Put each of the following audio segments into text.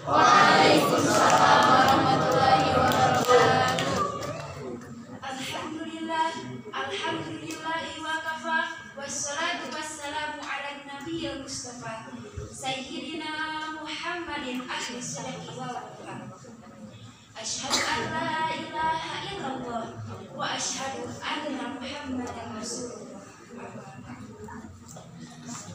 Waalaikumsalam warahmatullahi wabarakatuh. Alhamdulillahi wa kafa, wassalatu wassalamu ala nabiyil mustafa sayyidina Muhammadin ahli sadaqi wa wafa. Asyhadu an la ilaha illallah wa asyhadu anna Muhammadan rasulullah.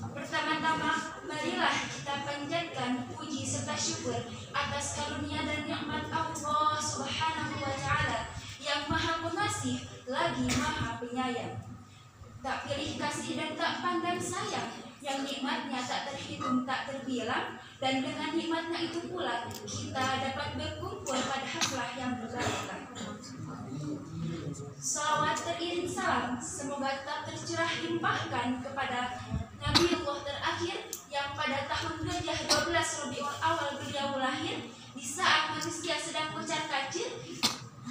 Pertama-tama, marilah kita panjatkan puji serta syukur atas karunia dan nikmat Allah Subhanahu wa Ta'ala yang Maha Pengasih lagi Maha Penyayang. Tak pilih kasih dan tak pandang sayang, yang nikmatnya tak terhitung tak terbilang, dan dengan nikmatnya itu pula kita dapat berkumpul pada haflah yang berbahagia. Salawat teriring salam semoga tak tercurah limpahkan kepada Nabiullah terakhir yang pada tahun Gajah 12 Rabiul Awal beliau lahir di saat manusia sedang kocar-kacir,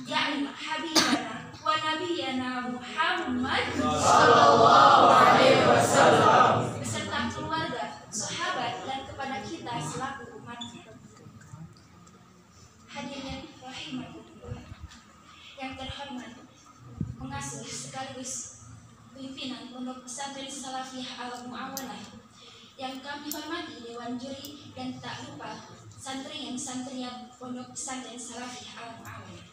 yakni Habibana wa Nabiyana Muhammad sallallahu alaihi wasallam beserta keluarga, sahabat, dan kepada kita selaku umatnya. Hadirin rahimakumullah yang terhormat, pengasuh sekaligus pimpinan Pondok Pesantren Salafiyah Al-Mu'awanah yang kami hormati Dewan Juri, dan tak lupa santriyan Pondok Pesantren Salafiyah Al-Mu'awanah.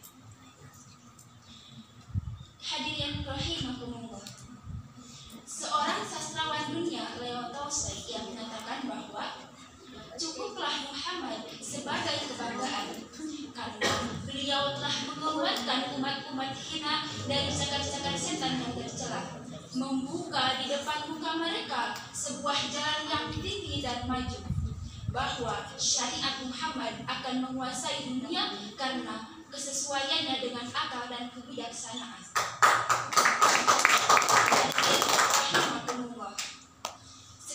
Hadirin rahimakumullah. Seorang sastrawan dunia, Leo Tolstoy, yang menyatakan bahwa cukuplah Muhammad sebagai kebanggaan karena beliau telah menguatkan umat-umat hina dari cakar-cakar setan yang tercela, membuka di depan muka mereka sebuah jalan yang tinggi dan maju, bahwa syariat Muhammad akan menguasai dunia karena kesesuaiannya dengan akal dan kebijaksanaan.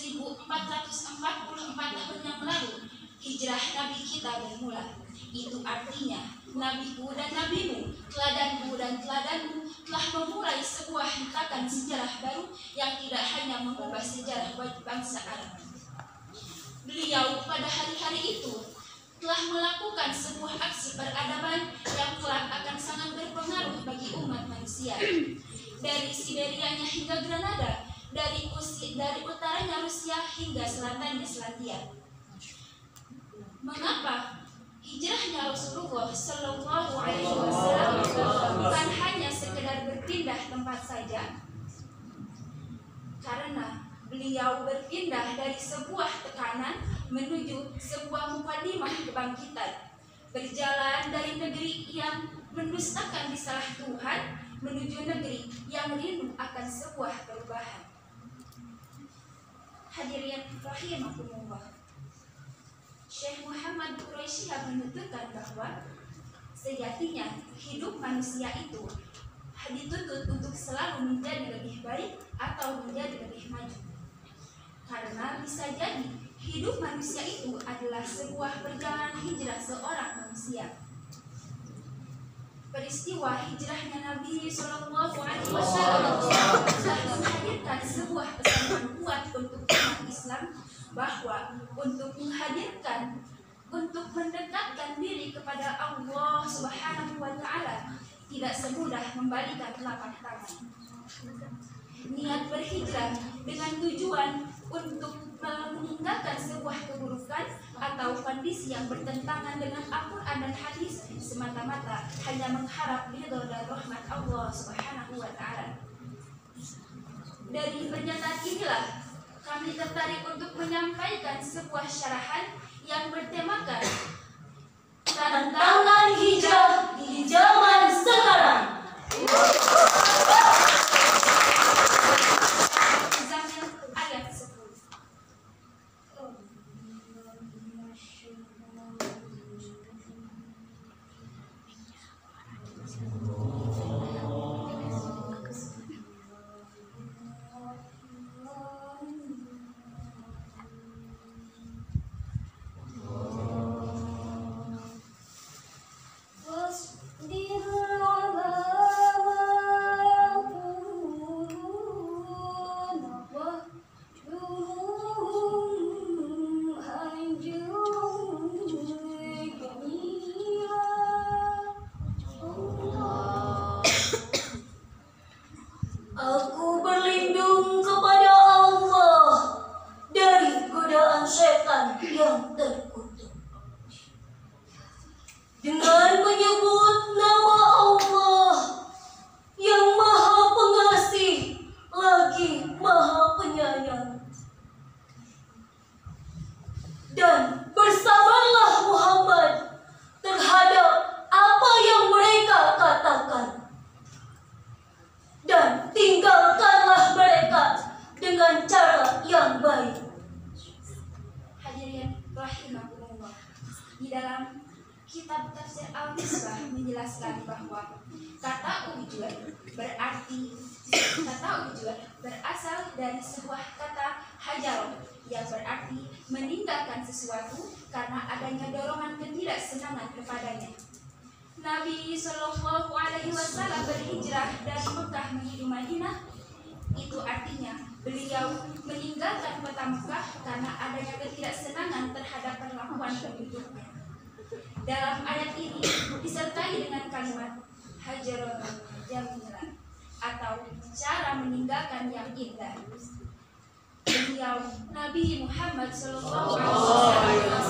1444 tahun yang lalu hijrah Nabi kita bermula. Itu artinya nabiku dan nabimu, teladanku dan teladanmu telah memulai sebuah hentakan sejarah baru yang tidak hanya mengubah sejarah bangsa Arab. Beliau pada hari-hari itu telah melakukan sebuah aksi peradaban yang kelak akan sangat berpengaruh bagi umat manusia. Dari Siberianya hingga Granada, dari utaranya Rusia hingga selatannya Selandia. Mengapa hijrahnya Rasulullah Shallallahu Alaihi Wasallam bukan hanya sekedar berpindah tempat saja? Karena beliau berpindah dari sebuah tekanan menuju sebuah mukadimah kebangkitan, berjalan dari negeri yang mendustakan risalah Tuhan menuju negeri yang rindu akan sebuah perubahan. Hadirin rahimakumullah. Syekh Muhammad Quraisyah menuturkan bahwa sejatinya hidup manusia itu dituntut untuk selalu menjadi lebih baik atau menjadi lebih maju. Karena bisa jadi hidup manusia itu adalah sebuah perjalanan hijrah seorang manusia. Peristiwa hijrahnya Nabi Shallallahu Alaihi Wasallam telah menghadirkan sebuah pesan yang kuat untuk umat Islam bahwa untuk mendekatkan diri kepada Allah Subhanahu wa Ta'ala tidak semudah membalikan telapak tangan. Niat berhijrah dengan tujuan untuk meninggalkan sebuah keburukan atau kondisi yang bertentangan dengan Al-Quran dan hadis semata-mata hanya mengharap ridho dan rahmat Allah Subhanahu wa Ta'ala. Dari pernyataan inilah kami tertarik untuk menyampaikan sebuah syarahan yang bertemakan Tantangan hijrah di zaman sekarang. Zamil ayat 10. Wasbir dengan menyebut nama Allah yang Maha Pengasih lagi Maha Penyayang. Dan bersabarlah Muhammad terhadap apa yang mereka katakan, dan tinggalkanlah mereka dengan cara yang baik. Hadirin rahimakumullah, di dalam kitab tafsir Al-Misbah menjelaskan bahwa kata ujud berasal dari sebuah kata hajar yang berarti meninggalkan sesuatu karena adanya dorongan ketidaksenangan kepadanya. Nabi Shallallahu Alaihi Wasallam berhijrah dari Mekah menuju Madinah. Itu artinya beliau meninggalkan kota Mekah karena adanya ketidaksenangan terhadap perlakuan penduduknya. Dalam ayat ini disertai dengan kalimat hajarun jamilan atau cara meninggalkan yang indah. Beliau Nabi Muhammad SAW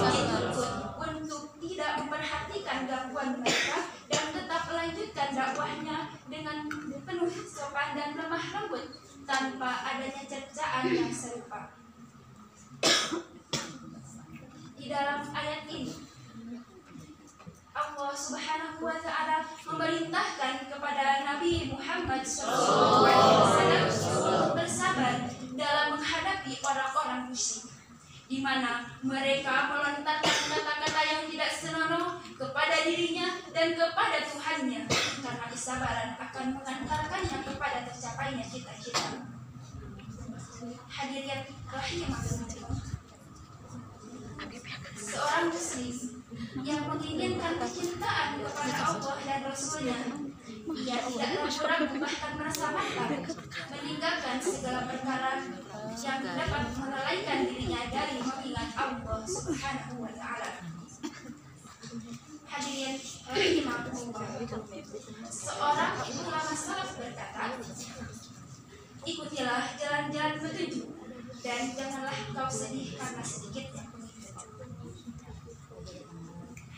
dituntut untuk tidak memperhatikan gangguan mereka dan tetap melanjutkan dakwahnya dengan penuh sopan dan lemah lembut tanpa adanya cercaan yang serupa. Di dalam ayat ini Allah Subhanahu wa Ta'ala memerintahkan kepada Nabi Muhammad SAW untuk bersabar dalam menghadapi orang-orang musyrik, di mana mereka melontarkan kata-kata yang tidak senonoh kepada dirinya dan kepada Tuhannya, karena kesabaran akan mengantarkannya kepada tercapainya cita-cita. Hadirin rahimakumullah, seorang muslim yang menginginkan kecintaan kepada Allah dan Rasulnya, ia tidak ragu-ragu bahkan merasa mantap meninggalkan segala perkara yang dapat melalaikan dirinya dari mengingat Allah Subhanahu wa Ta'ala. Hadirin rahimakumullah, seorang ulama salaf berkata, ikutilah jalan-jalan petunjuk dan janganlah kau sedih karena sedikitnya.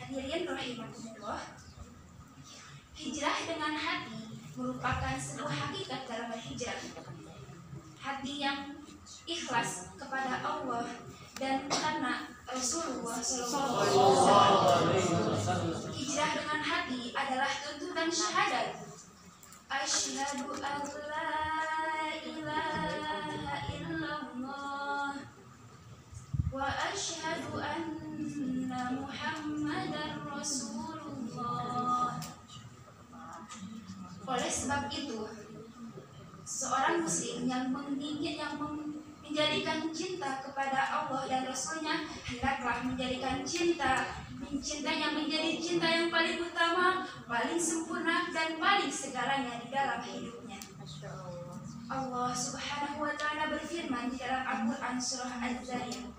Hadirin rahimakumullah, hijrah dengan hati merupakan sebuah hakikat dalam berhijrah. Hati yang ikhlas kepada Allah dan karena Rasulullah SAW. Hijrah dengan hati adalah tuntutan syahadat. Asyhadu an la ilaha illallah wa asyhadu anna Muhammadar Rasulullah. Oleh sebab itu, seorang muslim yang menjadikan cinta kepada Allah dan Rasulnya hendaklah menjadikan cintanya menjadi cinta yang paling utama, paling sempurna dan paling segalanya di dalam hidupnya. Allah Subhanahu wa Ta'ala berfirman di dalam Al-Quran surah Az-Zariyat,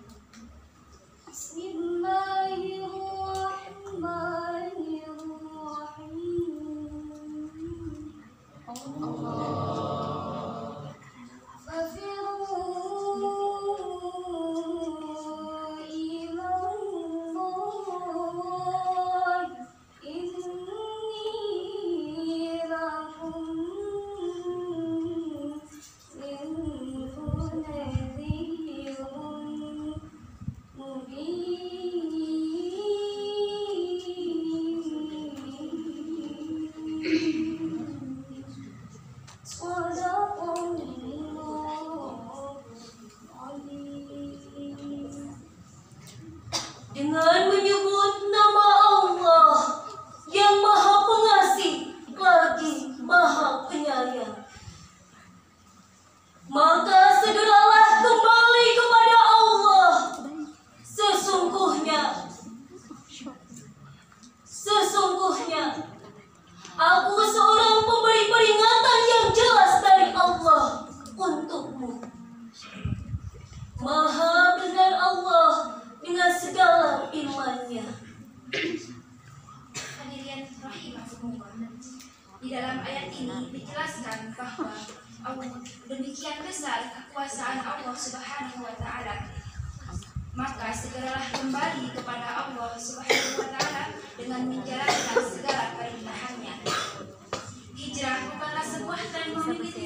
dengan menyebut nama Allah yang Maha Pengasih lagi Maha Penyayang, maka segeralah kembali kepada Allah. Sesungguhnya aku seorang pemberi peringatan yang jelas dari Allah untukmu. Maha benar Allah dengan segala imannya. Hadirin rahimakumullah, di dalam ayat ini dijelaskan bahwa demikian besar kekuasaan Allah Subhanahu wa Ta'ala, maka segeralah kembali kepada Allah Subhanahu wa Ta'ala dengan menjalani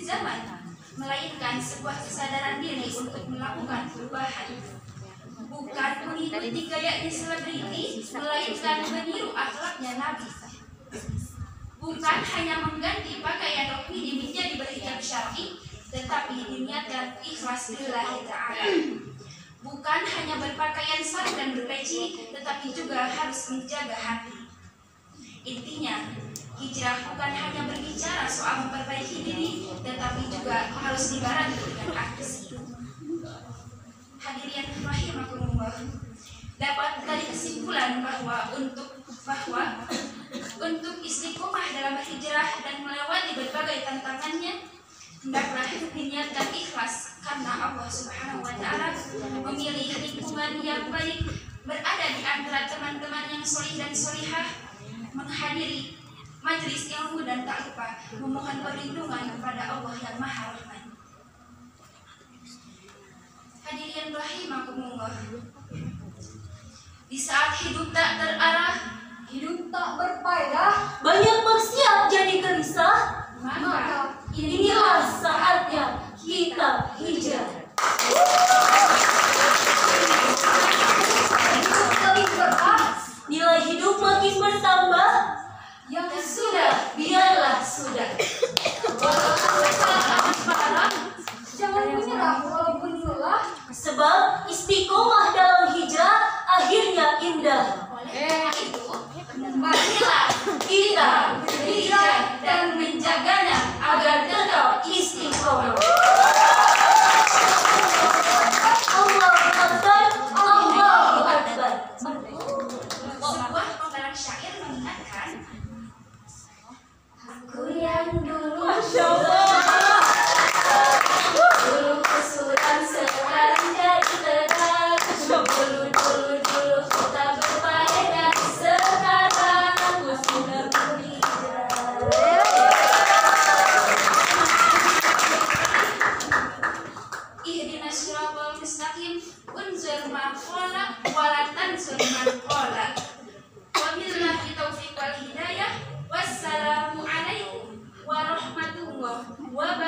zaman, melainkan sebuah kesadaran diri untuk melakukan perubahan. Bukan mengikuti gayanya selebriti, melainkan meniru akhlaknya Nabi. Bukan hanya mengganti pakaian rohani menjadi berhijab syar'i, tetapi diniatkan ikhlas lillahi ta'ala. Bukan hanya berpakaian sarung dan berpeci, tetapi juga harus menjaga hati. Intinya, hijrah bukan hanya berbicara soal memperbaiki diri, tetapi juga harus dibarengi dengan aksi. Hadirin rahimakumullah, dapat dari kesimpulan bahwa untuk istiqomah dalam berhijrah dan melewati berbagai tantangannya, hendaklah diniatkan ikhlas karena Allah Subhanahu wa Ta'ala memilih lingkungan yang baik, berada di antara teman-teman yang solih dan solihah, menghadiri majelis ilmu dan tak lupa memohon perlindungan kepada Allah yang Maha Rahman. Hadirin rahimakumullah, di saat hidup tak terarah, Hidup tak berfaedah, banyak maksiat jadi gelisah, maka inilah saatnya kita hijrah. hidup lebih berkah. Nilai hidup makin bertambah, Yang sudah biarlah sudah. walaupun kesalahan parah, jangan menyerah walaupun lelah. Sebab istiqomah dalam hijrah akhirnya indah. oleh itu, Marilah kita berhijrah dan menjaganya agar tetap istiqomah. Allahu Akbar, Allahu Akbar. sebuah pembalan syair mengingatkan, Aku yang dulu Masya Allah. dulu kesulitan sekarang jadi terang. Dulu kita berfaedah, sekarang aku sudah berhijrah. ihdinas siratal mustaqim, unzur ma qala wa la tansur ma qala. Wabillahi taufiq wal hidayah. Wassalamu alaikum warahmatullahi wabarakatuh.